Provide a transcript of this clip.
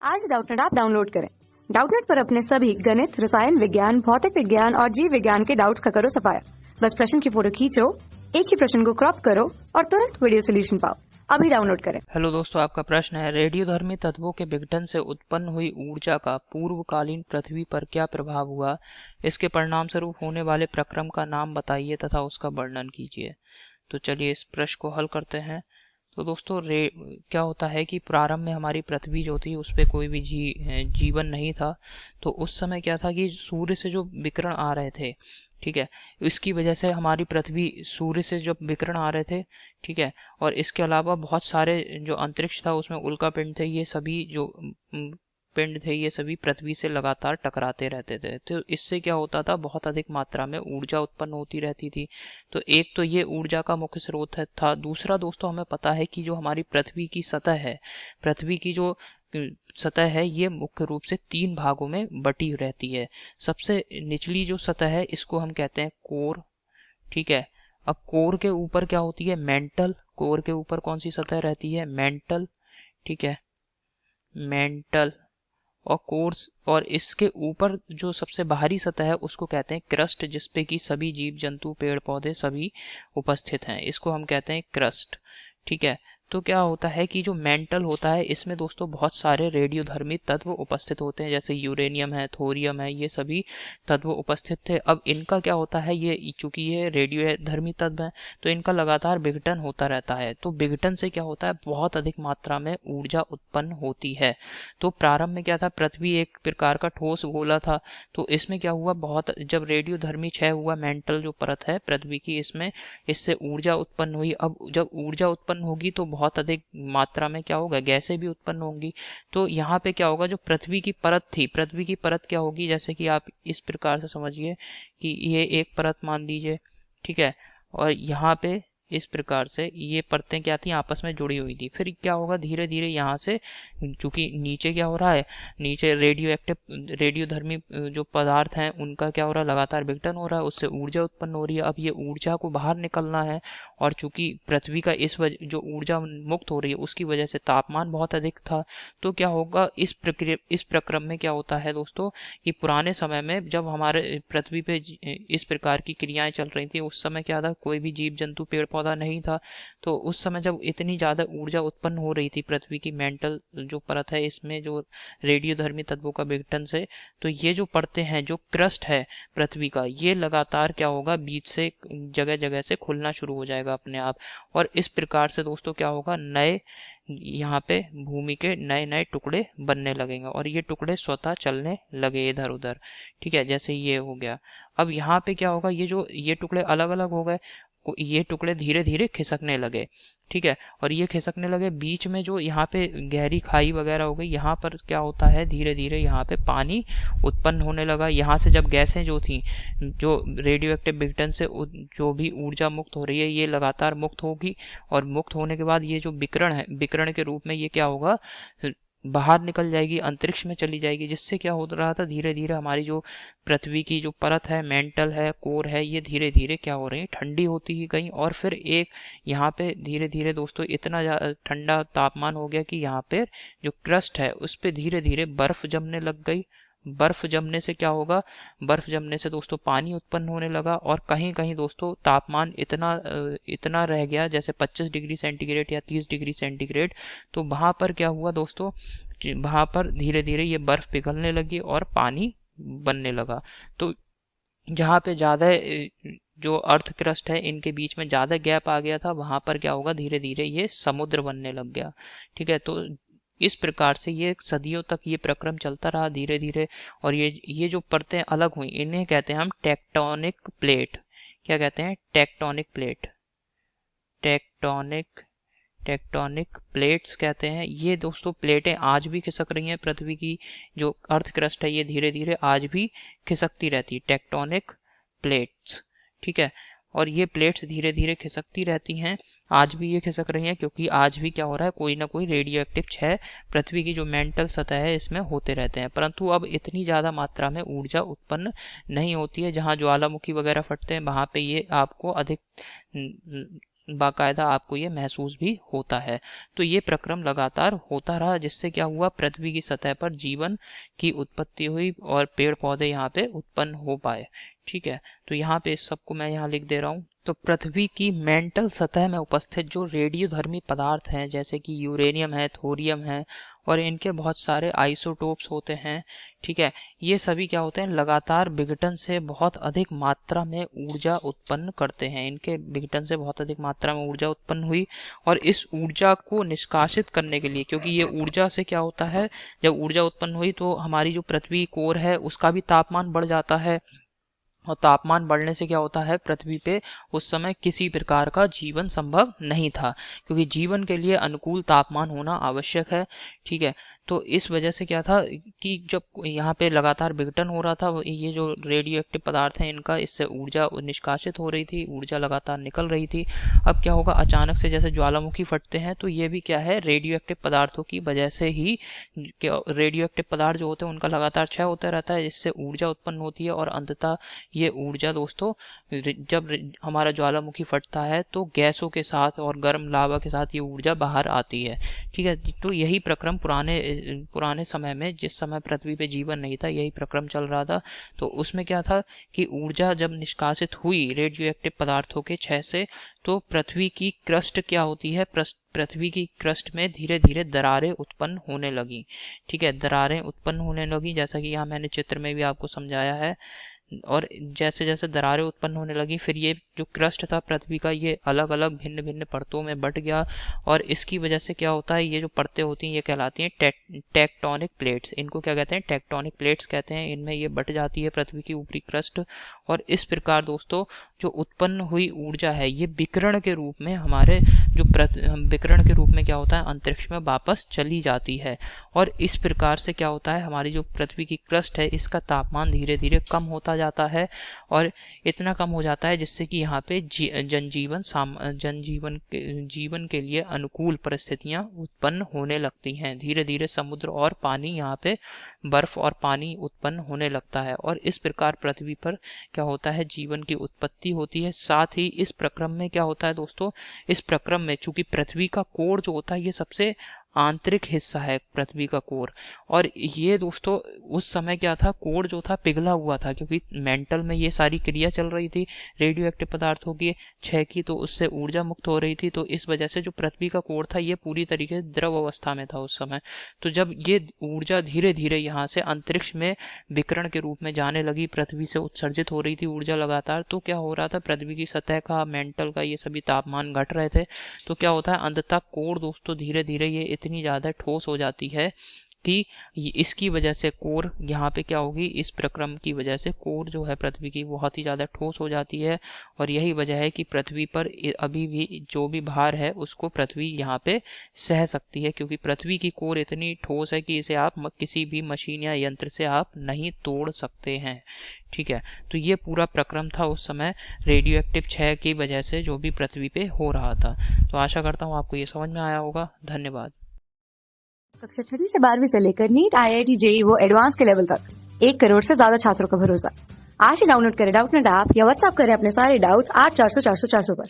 आज Doubtnut app download करें। Doubtnut पर अपने सभी गणित, रसायन विज्ञान, भौतिक विज्ञान और जीव विज्ञान के डाउट्स का करो सफाया। बस प्रश्न की फोटो खींचो, एक ही प्रश्न को क्रॉप करो और तुरंत वीडियो सोल्यूशन पाओ। अभी डाउनलोड करें। हेलो दोस्तों, आपका प्रश्न है रेडियोधर्मी तत्वों के विघटन से उत्पन्न हुई ऊर्जा का पूर्वकालीन पृथ्वी पर क्या प्रभाव हुआ। इसके परिणाम स्वरूप होने वाले प्रक्रम का नाम बताइए तथा उसका वर्णन कीजिए। तो चलिए इस प्रश्न को हल करते हैं। तो दोस्तों क्या होता है कि प्रारंभ में हमारी पृथ्वी जो थी उस पर कोई भी जीवन नहीं था। तो उस समय क्या था कि सूर्य से जो विकिरण आ रहे थे, ठीक है, इसकी वजह से हमारी पृथ्वी सूर्य से जब विकिरण आ रहे थे, ठीक है, और इसके अलावा बहुत सारे जो अंतरिक्ष था उसमें उल्का पिंड थे, ये सभी जो पिंड थे ये सभी पृथ्वी से लगातार टकराते रहते थे। तो इससे क्या होता था, बहुत अधिक मात्रा में ऊर्जा उत्पन्न होती रहती थी। तो एक तो ये ऊर्जा का मुख्य स्रोत था। दूसरा दोस्तों, हमें पता है कि जो हमारी पृथ्वी की सतह है, पृथ्वी की जो सतह है ये मुख्य रूप से 3 भागों में बटी रहती है। सबसे निचली जो सतह है इसको हम कहते हैं कोर, ठीक है। अब कोर के ऊपर क्या होती है, मेंटल। कोर के ऊपर कौन सी सतह रहती है, मेंटल, ठीक है, मेंटल। और कोर्स और इसके ऊपर जो सबसे बाहरी सतह है उसको कहते हैं क्रस्ट, जिसपे कि सभी जीव जंतु पेड़ पौधे सभी उपस्थित हैं। इसको हम कहते हैं क्रस्ट, ठीक है। तो क्या होता है कि जो मेंटल होता है इसमें दोस्तों बहुत सारे रेडियोधर्मी तत्व उपस्थित होते हैं, जैसे यूरेनियम है, थोरियम है, ये सभी तत्व उपस्थित थे। अब इनका क्या होता है, ये चूंकि ये रेडियोधर्मी तत्व है तो इनका लगातार विघटन होता रहता है। तो विघटन से क्या होता है, बहुत अधिक मात्रा में ऊर्जा उत्पन्न होती है। तो प्रारंभ में क्या था, पृथ्वी एक प्रकार का ठोस गोला था। तो इसमें क्या हुआ, बहुत जब रेडियोधर्मी क्षय हुआ, मेंटल जो परत है पृथ्वी की, इसमें इससे ऊर्जा उत्पन्न हुई। अब जब ऊर्जा उत्पन्न होगी तो बहुत अधिक मात्रा में क्या होगा, गैसें भी उत्पन्न होंगी। तो यहाँ पे क्या होगा, जो पृथ्वी की परत थी, पृथ्वी की परत क्या होगी, जैसे कि आप इस प्रकार से समझिए कि ये एक परत मान लीजिए, ठीक है, और यहाँ पे इस प्रकार से ये परतें क्या थी, आपस में जुड़ी हुई थी। फिर क्या होगा, धीरे धीरे यहाँ से, चूंकि नीचे क्या हो रहा है, नीचे रेडियो एक्टिव रेडियोधर्मी जो पदार्थ हैं उनका क्या हो रहा है, लगातार विघटन हो रहा है, उससे ऊर्जा उत्पन्न हो रही है। अब ये ऊर्जा को बाहर निकलना है, और चूंकि पृथ्वी का जो ऊर्जा मुक्त हो रही है उसकी वजह से तापमान बहुत अधिक था। तो क्या होगा, इस प्रक्रम में क्या होता है दोस्तों, कि पुराने समय में जब हमारे पृथ्वी पे इस प्रकार की क्रियाएं चल रही थी, उस समय क्या था, कोई भी जीव जंतु पेड़ पौधा नहीं था। तो उस समय जब इतनी ज्यादा ऊर्जा उत्पन्न हो रही थी पृथ्वी की मेंटल जो परत है इसमें, जो रेडियोधर्मी तत्वों का विघटन से, तो ये जो परतें हैं, जो क्रस्ट है पृथ्वी का, ये लगातार क्या होगा, बीच से जगह जगह से खुलना शुरू हो जाएगा अपने आप। और इस प्रकार से दोस्तों क्या होगा, नए यहाँ पे भूमि के नए नए टुकड़े बनने लगेंगे, और ये टुकड़े स्वतः चलने लगे इधर उधर, ठीक है, जैसे ये हो गया। अब यहाँ पे क्या होगा, ये टुकड़े अलग अलग हो गए, ये टुकड़े धीरे धीरे खिसकने लगे, ठीक है, और ये खिसकने लगे। बीच में जो यहाँ पे गहरी खाई वगैरह हो गई, यहाँ पर क्या होता है, धीरे धीरे यहाँ पे पानी उत्पन्न होने लगा। यहाँ से जब गैसें जो थी, जो रेडियो एक्टिव विघटन से जो भी ऊर्जा मुक्त हो रही है ये लगातार मुक्त होगी, और मुक्त होने के बाद ये जो विकिरण है, विकिरण के रूप में ये क्या होगा, बाहर निकल जाएगी, अंतरिक्ष में चली जाएगी। जिससे क्या हो रहा था, धीरे धीरे हमारी जो पृथ्वी की जो परत है, मेंटल है, कोर है, ये धीरे धीरे क्या हो रही है, ठंडी होती ही गई। और फिर एक यहाँ पे धीरे धीरे दोस्तों इतना ठंडा तापमान हो गया कि यहाँ पे जो क्रस्ट है उस पे धीरे धीरे बर्फ जमने लग गई। बर्फ जमने से क्या होगा, बर्फ जमने से दोस्तों पानी उत्पन्न होने लगा, और कहीं कहीं दोस्तों तापमान इतना रह गया, जैसे 25 डिग्री सेंटीग्रेड या 30 डिग्री सेंटीग्रेड। तो वहां पर क्या हुआ दोस्तों, वहां पर धीरे धीरे ये बर्फ पिघलने लगी और पानी बनने लगा। तो जहाँ पे ज्यादा जो अर्थ क्रस्ट है इनके बीच में ज्यादा गैप आ गया था, वहां पर क्या होगा, धीरे धीरे ये समुद्र बनने लग गया, ठीक है। तो इस प्रकार से ये सदियों तक ये प्रक्रम चलता रहा धीरे धीरे। और ये जो परतें अलग हुई इन्हें कहते हैं हम टेक्टोनिक प्लेट। क्या कहते हैं, tectonic plate, tectonic tectonic plates कहते हैं। ये दोस्तों प्लेटें आज भी खिसक रही हैं, पृथ्वी की जो अर्थ क्रस्ट है ये धीरे धीरे आज भी खिसकती रहती है, टेक्टोनिक प्लेट्स, ठीक है। और ये प्लेट्स धीरे धीरे खिसकती रहती हैं, आज भी ये खिसक रही हैं, क्योंकि आज भी क्या हो रहा है, कोई ना कोई रेडियो एक्टिव क्षय पृथ्वी की जो मेंटल सतह है इसमें होते रहते हैं। परंतु अब इतनी ज्यादा मात्रा में ऊर्जा उत्पन्न नहीं होती है। जहाँ ज्वालामुखी वगैरह फटते हैं वहां पे ये आपको अधिक बाकायदा आपको ये महसूस भी होता है। तो ये प्रक्रम लगातार होता रहा, जिससे क्या हुआ, पृथ्वी की सतह पर जीवन की उत्पत्ति हुई और पेड़ पौधे यहाँ पे उत्पन्न हो पाए। ठीक है, तो यहाँ पे इस सबको मैं यहाँ लिख दे रहा हूँ। तो पृथ्वी की मेंटल सतह में उपस्थित जो रेडियोधर्मी पदार्थ हैं, जैसे कि यूरेनियम है, थोरियम है, और इनके बहुत सारे आइसोटोप्स होते हैं। ठीक है, ये सभी क्या होते हैं, लगातार विघटन से बहुत अधिक मात्रा में ऊर्जा उत्पन्न करते हैं। इनके विघटन से बहुत अधिक मात्रा में ऊर्जा उत्पन्न हुई, और इस ऊर्जा को निष्कासित करने के लिए, क्योंकि ये ऊर्जा से क्या होता है, जब ऊर्जा उत्पन्न हुई तो हमारी जो पृथ्वी कोर है उसका भी तापमान बढ़ जाता है, और तापमान बढ़ने से क्या होता है, पृथ्वी पे उस समय किसी प्रकार का जीवन संभव नहीं था, क्योंकि जीवन के लिए अनुकूल तापमान होना आवश्यक है। ठीक है, तो इस वजह से क्या था कि जब यहाँ पे लगातार विघटन हो रहा था, ये जो रेडियो एक्टिव पदार्थ हैं इनका, इससे ऊर्जा निष्कासित हो रही थी, ऊर्जा लगातार निकल रही थी। अब क्या होगा, अचानक से जैसे ज्वालामुखी फटते हैं, तो ये भी क्या है, रेडियो एक्टिव पदार्थों की वजह से ही, रेडियो एक्टिव पदार्थ जो होते हैं उनका लगातार क्षय होता रहता है, जिससे ऊर्जा उत्पन्न होती है, और अंततः ये ऊर्जा दोस्तों, जब हमारा ज्वालामुखी फटता है तो गैसों के साथ और गर्म लावा के साथ ये ऊर्जा बाहर आती है। ठीक है, तो यही प्रक्रम पुराने समय में, जिस समय पृथ्वी पे जीवन नहीं था, यही प्रक्रम चल रहा था। तो उसमें क्या था कि ऊर्जा जब निष्कासित हुई रेडियो एक्टिव पदार्थों के क्षय से, तो पृथ्वी की क्रस्ट क्या होती है, पृथ्वी की क्रस्ट में धीरे धीरे दरारें उत्पन्न होने लगी। ठीक है, दरारें उत्पन्न होने लगी, जैसा कि यहाँ मैंने चित्र में भी आपको समझाया है। और जैसे जैसे दरारें उत्पन्न होने लगी, फिर ये जो क्रस्ट था पृथ्वी का, ये अलग अलग भिन्न भिन्न परतों में बट गया, और इसकी वजह से क्या होता है, ये जो परतें होती हैं ये कहलाती हैं टेक्टोनिक प्लेट्स। इनको क्या कहते हैं, टेक्टोनिक प्लेट्स कहते हैं। इनमें ये बट जाती है पृथ्वी की ऊपरी क्रस्ट, और इस प्रकार दोस्तों जो उत्पन्न हुई ऊर्जा है, ये विकिरण के रूप में हमारे जो विकिरण के रूप में क्या होता है, अंतरिक्ष में वापस चली जाती है। और इस प्रकार से क्या होता है, हमारी जो पृथ्वी की क्रस्ट है इसका तापमान धीरे धीरे कम होता जाता है, और इतना कम हो जाता है जिससे कि यहाँ पे जीवन के लिए अनुकूल परिस्थितियां उत्पन्न होने लगती हैं। धीरे धीरे समुद्र और पानी, यहाँ पे बर्फ और पानी उत्पन्न होने लगता है, और इस प्रकार पृथ्वी पर क्या होता है, जीवन की उत्पत्ति होती है। साथ ही इस प्रक्रम में क्या होता है दोस्तों, इस प्रक्रम में चूंकि पृथ्वी का कोर जो होता है ये सबसे आंतरिक हिस्सा है पृथ्वी का कोर, और ये दोस्तों उस समय क्या था, कोर जो था पिघला हुआ था, क्योंकि मेंटल में ये सारी क्रिया चल रही थी रेडियो एक्टिव पदार्थों की क्षय की, तो उससे ऊर्जा मुक्त हो रही थी। तो इस वजह से जो पृथ्वी का कोर था ये पूरी तरीके से द्रव अवस्था में था उस समय। तो जब ये ऊर्जा धीरे धीरे यहाँ से अंतरिक्ष में विकिरण के रूप में जाने लगी, पृथ्वी से उत्सर्जित हो रही थी ऊर्जा लगातार, तो क्या हो रहा था, पृथ्वी की सतह का, मेंटल का, ये सभी तापमान घट रहे थे। तो क्या होता है, अंततः कोर दोस्तों धीरे धीरे ये इतनी ज्यादा ठोस हो जाती है कि इसकी वजह से कोर यहाँ पे क्या होगी, इस प्रक्रम की वजह से कोर जो है पृथ्वी की बहुत ही ज़्यादा ठोस हो जाती है, और यही वजह है कि पृथ्वी पर अभी भी जो भी भार है उसको पृथ्वी यहाँ पे सह सकती है, क्योंकि पृथ्वी की कोर इतनी ठोस है कि इसे आप किसी भी मशीन या यंत्र से आप नहीं तोड़ सकते हैं। ठीक है, तो ये पूरा प्रक्रम था उस समय रेडियो एक्टिव क्षय की वजह से जो भी पृथ्वी पे हो रहा था। तो आशा करता हूँ आपको ये समझ में आया होगा। धन्यवाद। कक्षा 6 से 12वीं से लेकर नीट, IIT, JEE वो एडवांस के लेवल तक 1 करोड़ से ज्यादा छात्रों का भरोसा। आज ही डाउनलोड करें डाउटनेट ऐप या व्हाट्सएप करें अपने सारे डाउट्स 8400 400 400 पर।